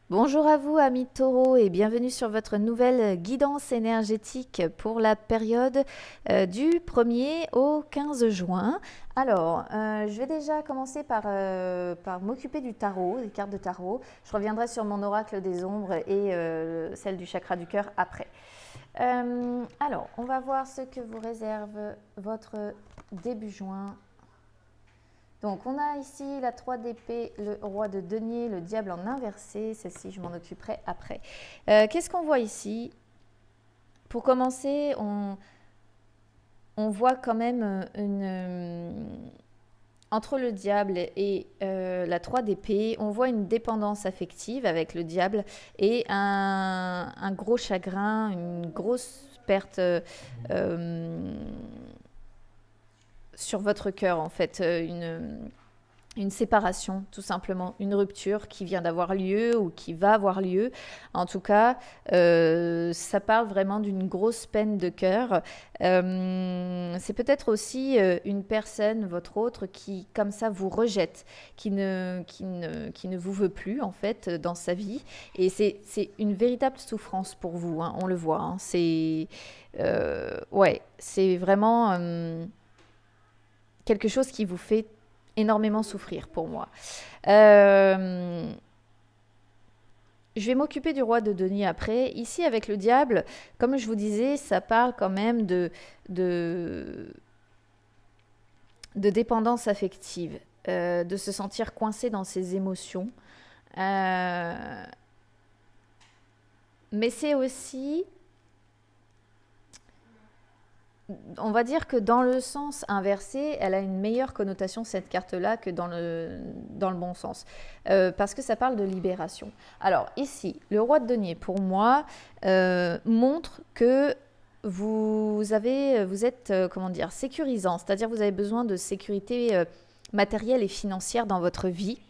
Bonjour à vous, amis taureaux, et bienvenue sur votre nouvelle guidance énergétique pour la période du 1er au 15 juin. Alors, je vais déjà commencer par m'occuper du tarot, des cartes de tarot. Je reviendrai sur mon oracle des ombres et celle du chakra du cœur après. Alors, on va voir ce que vous réserve votre début juin. Donc, on a ici la 3 d'épée, le roi de denier, le diable en inversé. Celle-ci, je m'en occuperai après. Qu'est-ce qu'on voit ici? Pour commencer, on voit quand même entre le diable et la 3 d'épée, on voit une dépendance affective avec le diable et un gros chagrin, une grosse perte sur votre cœur, en fait, une séparation, tout simplement, une rupture qui vient d'avoir lieu ou qui va avoir lieu. En tout cas, ça parle vraiment d'une grosse peine de cœur. C'est peut-être aussi une personne, votre autre, qui, comme ça, vous rejette, qui ne vous veut plus, en fait, dans sa vie. Et c'est une véritable souffrance pour vous, hein, on le voit. Hein. Ouais, c'est vraiment quelque chose qui vous fait énormément souffrir pour moi. Je vais m'occuper du roi de denier après. Ici, avec le diable, comme je vous disais, ça parle quand même de dépendance affective, de se sentir coincé dans ses émotions. Mais c'est aussi, on va dire que dans le sens inversé, elle a une meilleure connotation, cette carte-là, que dans le bon sens. Parce que ça parle de libération. Alors ici, le roi de denier, pour moi, montre que vous êtes, comment dire, sécurisant. C'est-à-dire vous avez besoin de sécurité matérielle et financière dans votre vie.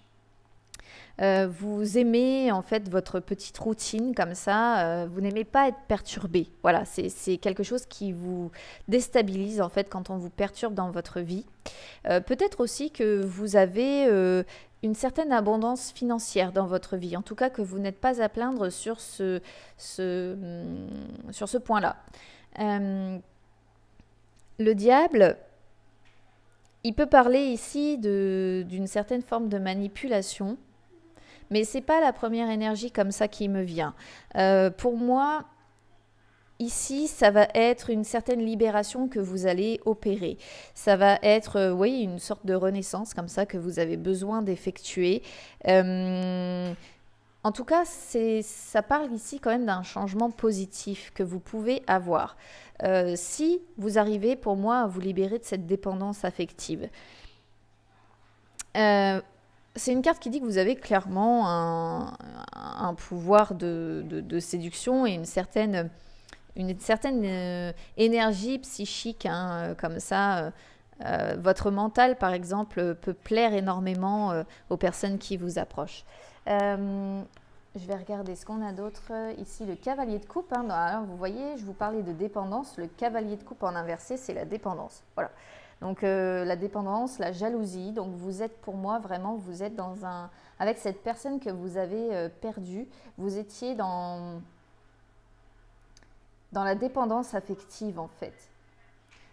Vous aimez en fait votre petite routine comme ça, vous n'aimez pas être perturbé. Voilà, c'est quelque chose qui vous déstabilise en fait quand on vous perturbe dans votre vie. Peut-être aussi que vous avez une certaine abondance financière dans votre vie, en tout cas que vous n'êtes pas à plaindre sur sur ce point-là. Le diable, il peut parler ici d'une certaine forme de manipulation. Mais ce n'est pas la première énergie comme ça qui me vient. Pour moi, ici, ça va être une certaine libération que vous allez opérer. Ça va être, oui, une sorte de renaissance comme ça que vous avez besoin d'effectuer. En tout cas, ça parle ici quand même d'un changement positif que vous pouvez avoir. Si vous arrivez, pour moi, à vous libérer de cette dépendance affective. C'est une carte qui dit que vous avez clairement un pouvoir de séduction et une certaine énergie psychique, hein, comme ça. Votre mental, par exemple, peut plaire énormément aux personnes qui vous approchent. Je vais regarder ce qu'on a d'autre. Ici, le cavalier de coupe. Hein. Alors, vous voyez, je vous parlais de dépendance. Le cavalier de coupe en inversé, c'est la dépendance. Voilà. Donc la dépendance, la jalousie. Donc vous êtes pour moi vraiment, vous êtes avec cette personne que vous avez perdue, vous étiez dans la dépendance affective en fait.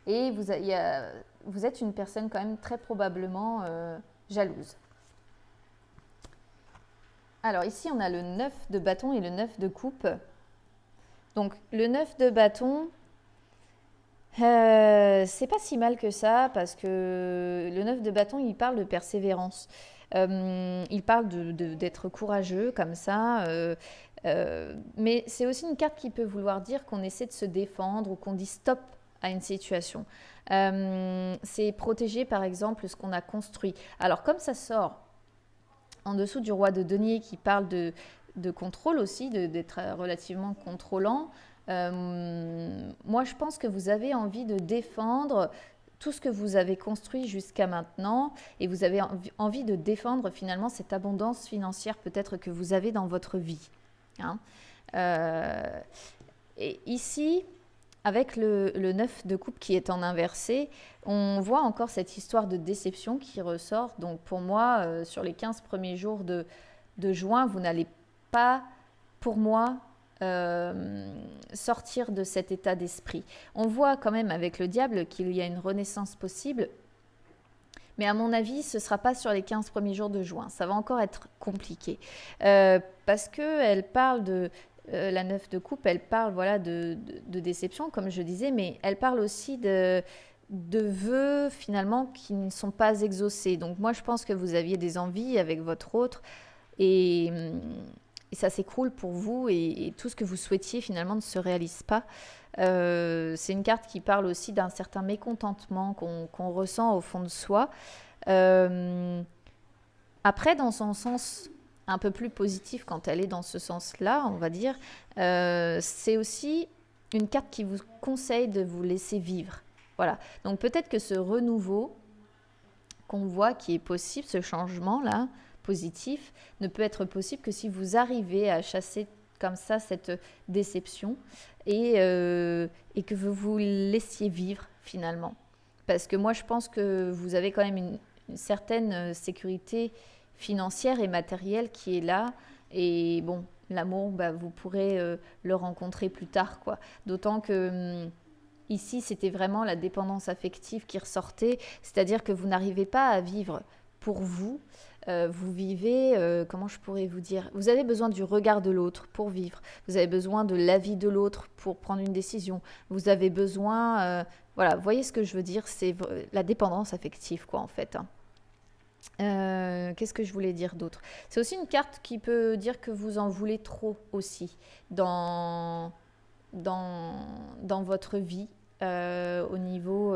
Et vous êtes une personne quand même très probablement jalouse. Alors ici on a le 9 de bâton et le 9 de coupe. Donc le 9 de bâton, c'est pas si mal que ça parce que le 9 de bâton il parle de persévérance. Il parle d'être courageux comme ça, mais c'est aussi une carte qui peut vouloir dire qu'on essaie de se défendre ou qu'on dit stop à une situation. C'est protéger par exemple ce qu'on a construit. Alors comme ça sort en dessous du roi de denier qui parle de contrôle aussi, d'être relativement contrôlant, moi je pense que vous avez envie de défendre tout ce que vous avez construit jusqu'à maintenant et vous avez envie de défendre finalement cette abondance financière peut-être que vous avez dans votre vie. Hein. Et ici, avec le 9 de coupe qui est en inversé, on voit encore cette histoire de déception qui ressort. Donc pour moi, sur les 15 premiers jours de juin, vous n'allez pas, pour moi, sortir de cet état d'esprit. On voit quand même avec le diable qu'il y a une renaissance possible, mais à mon avis, ce ne sera pas sur les 15 premiers jours de juin. Ça va encore être compliqué. Parce qu'elle parle de... la 9 de coupe, elle parle voilà, de déception, comme je disais, mais elle parle aussi de vœux finalement qui ne sont pas exaucés. Donc moi, je pense que vous aviez des envies avec votre autre et ça s'écroule pour vous et tout ce que vous souhaitiez finalement ne se réalise pas. C'est une carte qui parle aussi d'un certain mécontentement qu'on ressent au fond de soi. Après, dans son sens un peu plus positif, quand elle est dans ce sens-là, on va dire, c'est aussi une carte qui vous conseille de vous laisser vivre. Voilà. Donc peut-être que ce renouveau qu'on voit qui est possible, ce changement-là, positif, ne peut être possible que si vous arrivez à chasser comme ça cette déception et que vous vous laissiez vivre finalement. Parce que moi, je pense que vous avez quand même une certaine sécurité financière et matérielle qui est là. Et bon, l'amour, vous pourrez le rencontrer plus tard, quoi. D'autant que ici, c'était vraiment la dépendance affective qui ressortait. C'est-à-dire que vous n'arrivez pas à vivre pour vous. Vous vivez, comment je pourrais vous dire, vous avez besoin du regard de l'autre pour vivre, vous avez besoin de l'avis de l'autre pour prendre une décision, vous avez besoin, voilà, vous voyez ce que je veux dire, c'est la dépendance affective quoi en fait. Qu'est-ce que je voulais dire d'autre? C'est aussi une carte qui peut dire que vous en voulez trop aussi dans votre vie au niveau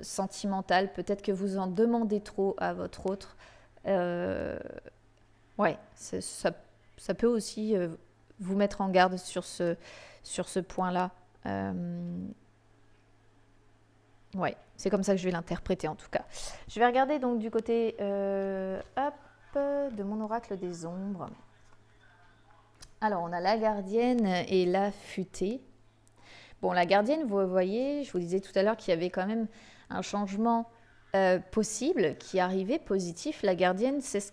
sentimental. Peut-être que vous en demandez trop à votre autre. Ouais, ça peut aussi vous mettre en garde sur ce point-là. Ouais, c'est comme ça que je vais l'interpréter en tout cas. Je vais regarder donc du côté de mon oracle des ombres. Alors, on a la gardienne et la futée. Bon, la gardienne, vous voyez, je vous disais tout à l'heure qu'il y avait quand même un changement possible qui arrivait, positif. La gardienne, c'est ce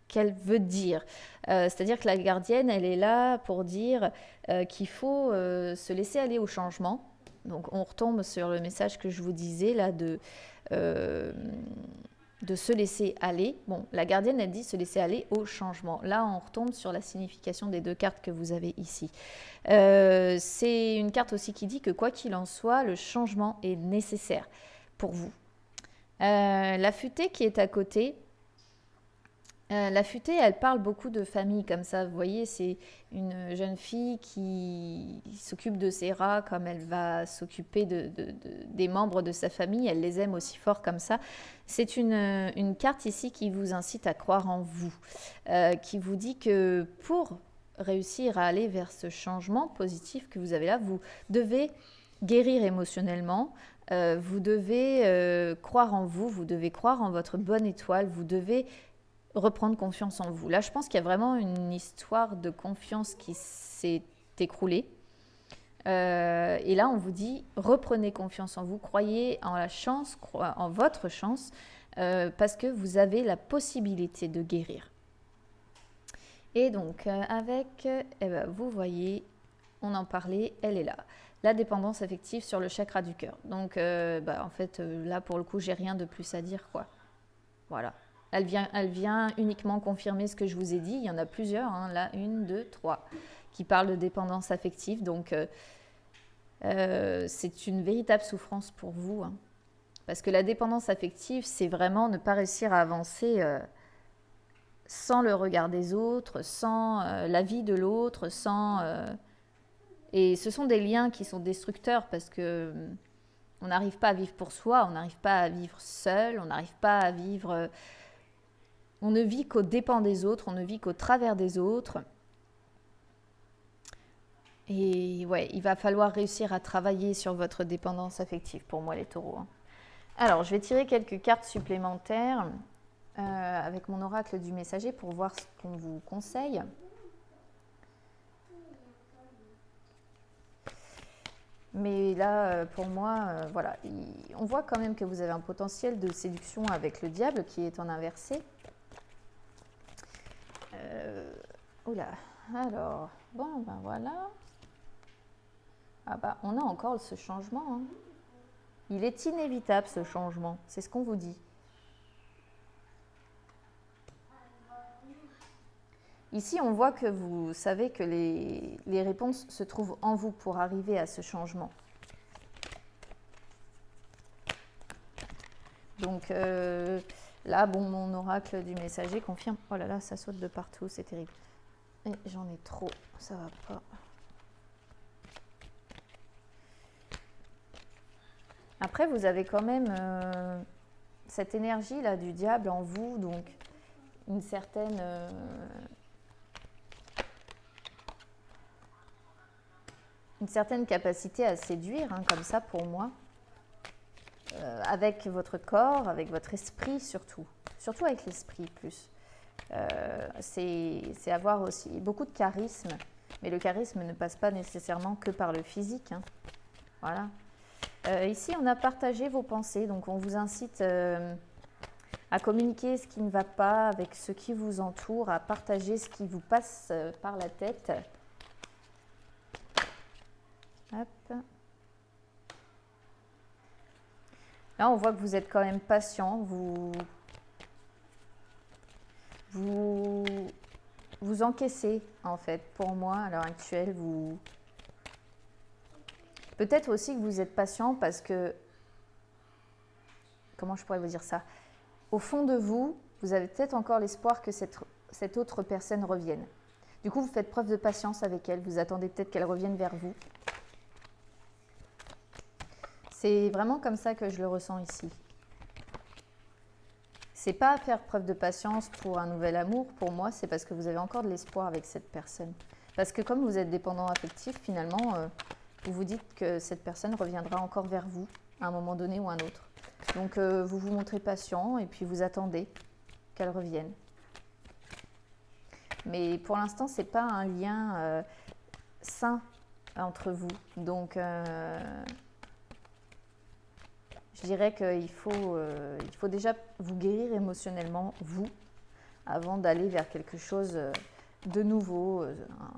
qu'elle veut dire. C'est-à-dire que la gardienne, elle est là pour dire qu'il faut se laisser aller au changement. Donc, on retombe sur le message que je vous disais là de se laisser aller. Bon, la gardienne, elle dit se laisser aller au changement. Là, on retombe sur la signification des deux cartes que vous avez ici. C'est une carte aussi qui dit que quoi qu'il en soit, le changement est nécessaire pour vous. La futée qui est à côté, la futée, elle parle beaucoup de famille comme ça. Vous voyez, c'est une jeune fille qui s'occupe de ses rats comme elle va s'occuper des membres de sa famille. Elle les aime aussi fort comme ça. C'est une carte ici qui vous incite à croire en vous, qui vous dit que pour réussir à aller vers ce changement positif que vous avez là, vous devez guérir émotionnellement, vous devez croire en vous, vous devez croire en votre bonne étoile, vous devez reprendre confiance en vous. Là, je pense qu'il y a vraiment une histoire de confiance qui s'est écroulée. Et là, on vous dit, reprenez confiance en vous, croyez en la chance, en votre chance, parce que vous avez la possibilité de guérir. Et donc, vous voyez, on en parlait, elle est là. La dépendance affective sur le chakra du cœur. Donc, en fait, là, pour le coup, j'ai rien de plus à dire, quoi. Voilà. Elle vient uniquement confirmer ce que je vous ai dit. Il y en a plusieurs, hein. Là, 1, 2, 3, qui parlent de dépendance affective. Donc, c'est une véritable souffrance pour vous. Hein. Parce que la dépendance affective, c'est vraiment ne pas réussir à avancer sans le regard des autres, sans l'avis de l'autre, et ce sont des liens qui sont destructeurs parce que on n'arrive pas à vivre pour soi, on n'arrive pas à vivre seul, on n'arrive pas à vivre... On ne vit qu'aux dépens des autres, on ne vit qu'au travers des autres. Et ouais, il va falloir réussir à travailler sur votre dépendance affective pour moi les taureaux. Hein. Alors, je vais tirer quelques cartes supplémentaires avec mon oracle du messager pour voir ce qu'on vous conseille. Mais là, pour moi, voilà, on voit quand même que vous avez un potentiel de séduction avec le diable qui est en inversé. Oula, alors, bon, ben voilà. Ah bah, on a encore ce changement, hein. Il est inévitable, ce changement. C'est ce qu'on vous dit. Ici, on voit que vous savez que les réponses se trouvent en vous pour arriver à ce changement. Donc là, bon, mon oracle du messager confirme. Oh là là, ça saute de partout, c'est terrible. Et j'en ai trop, ça va pas. Après, vous avez quand même cette énergie-là du diable en vous, donc une certaine... une certaine capacité à séduire, hein, comme ça pour moi, avec votre corps, avec votre esprit surtout avec l'esprit plus. C'est avoir aussi beaucoup de charisme, mais le charisme ne passe pas nécessairement que par le physique, hein. Voilà. Ici, on a partagé vos pensées, donc on vous incite à communiquer ce qui ne va pas avec ceux qui vous entourent, à partager ce qui vous passe par la tête. Hop. Là, on voit que vous êtes quand même patient, vous encaissez, en fait. Pour moi, à l'heure actuelle, peut-être aussi que vous êtes patient parce que... Comment je pourrais vous dire ça? Au fond de vous, vous avez peut-être encore l'espoir que cette autre personne revienne. Du coup, vous faites preuve de patience avec elle. Vous attendez peut-être qu'elle revienne vers vous. C'est vraiment comme ça que je le ressens ici. C'est pas faire preuve de patience pour un nouvel amour. Pour moi, c'est parce que vous avez encore de l'espoir avec cette personne. Parce que comme vous êtes dépendant affectif, finalement, vous vous dites que cette personne reviendra encore vers vous à un moment donné ou un autre. Donc, vous vous montrez patient et puis vous attendez qu'elle revienne. Mais pour l'instant, ce n'est pas un lien sain entre vous. Donc, je dirais qu'il faut déjà vous guérir émotionnellement, vous, avant d'aller vers quelque chose de nouveau,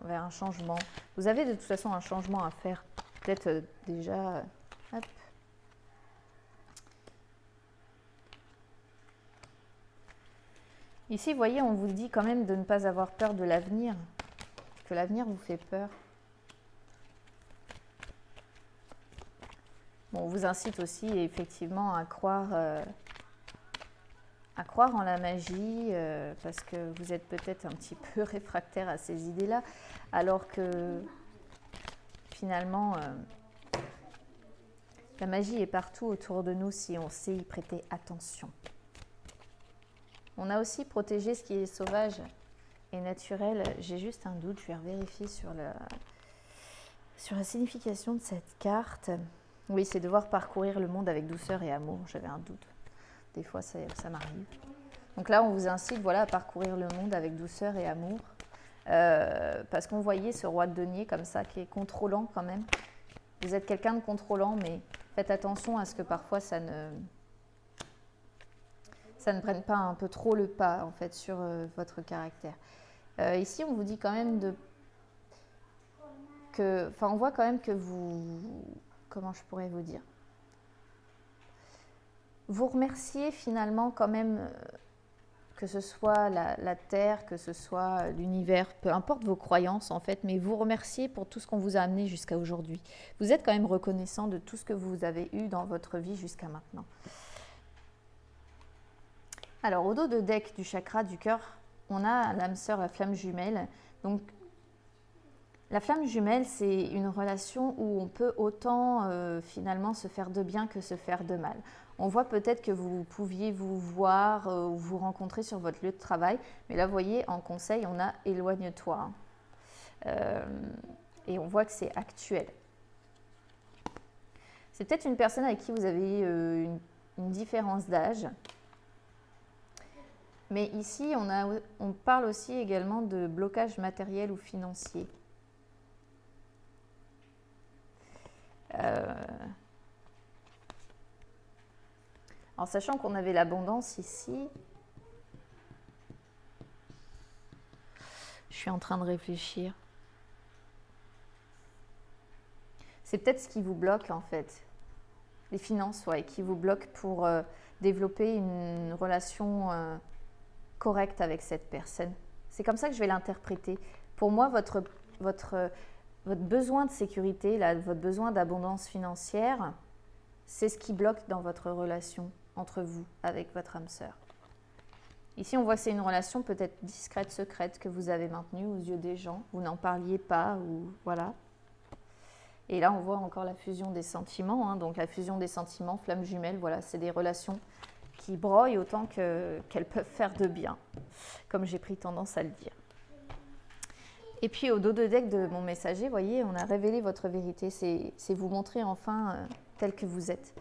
vers un changement. Vous avez de toute façon un changement à faire. Peut-être déjà... hop. Ici, vous voyez, on vous dit quand même de ne pas avoir peur de l'avenir, que l'avenir vous fait peur. Bon, on vous incite aussi effectivement à croire en la magie, parce que vous êtes peut-être un petit peu réfractaire à ces idées-là, alors que finalement, la magie est partout autour de nous si on sait y prêter attention. On a aussi protégé ce qui est sauvage et naturel. J'ai juste un doute, je vais vérifier sur la signification de cette carte. Oui, c'est devoir parcourir le monde avec douceur et amour. J'avais un doute. Des fois, ça m'arrive. Donc là, on vous incite voilà, à parcourir le monde avec douceur et amour. Parce qu'on voyait ce roi de denier comme ça, qui est contrôlant quand même. Vous êtes quelqu'un de contrôlant, mais faites attention à ce que parfois ça ne prenne pas un peu trop le pas en fait sur votre caractère. Ici, on vous dit quand même on voit quand même que comment je pourrais vous dire, vous remerciez finalement quand même, que ce soit la Terre, que ce soit l'univers, peu importe vos croyances en fait, mais vous remerciez pour tout ce qu'on vous a amené jusqu'à aujourd'hui. Vous êtes quand même reconnaissant de tout ce que vous avez eu dans votre vie jusqu'à maintenant. Alors, au dos de deck du chakra du cœur, on a l'âme sœur, la flamme jumelle. Donc, la flamme jumelle, c'est une relation où on peut autant finalement se faire de bien que se faire de mal. On voit peut-être que vous pouviez vous voir ou vous rencontrer sur votre lieu de travail, mais là, vous voyez, en conseil, on a éloigne-toi. Et on voit que c'est actuel. C'est peut-être une personne avec qui vous avez une différence d'âge. Mais ici, on parle aussi également de blocage matériel ou financier. En sachant qu'on avait l'abondance ici, je suis en train de réfléchir. C'est peut-être ce qui vous bloque en fait. Les finances, ouais, qui vous bloquent pour développer une relation correcte avec cette personne. C'est comme ça que je vais l'interpréter. Pour moi, votre besoin de sécurité, là, votre besoin d'abondance financière, c'est ce qui bloque dans votre relation entre vous avec votre âme sœur. Ici, on voit que c'est une relation peut-être discrète, secrète que vous avez maintenue aux yeux des gens. Vous n'en parliez pas ou voilà. Et là, on voit encore la fusion des sentiments. Hein. Donc, la fusion des sentiments, flamme jumelle, voilà, c'est des relations qui broyent autant qu'elles peuvent faire de bien, comme j'ai pris tendance à le dire. Et puis, au dos de deck de mon messager, vous voyez, on a révélé votre vérité. C'est vous montrer enfin tel que vous êtes.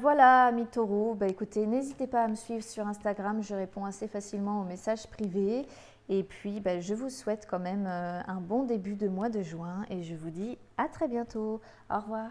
Voilà, amis taureaux, bah, écoutez, n'hésitez pas à me suivre sur Instagram, je réponds assez facilement aux messages privés. Et puis, bah, je vous souhaite quand même un bon début de mois de juin et je vous dis à très bientôt. Au revoir.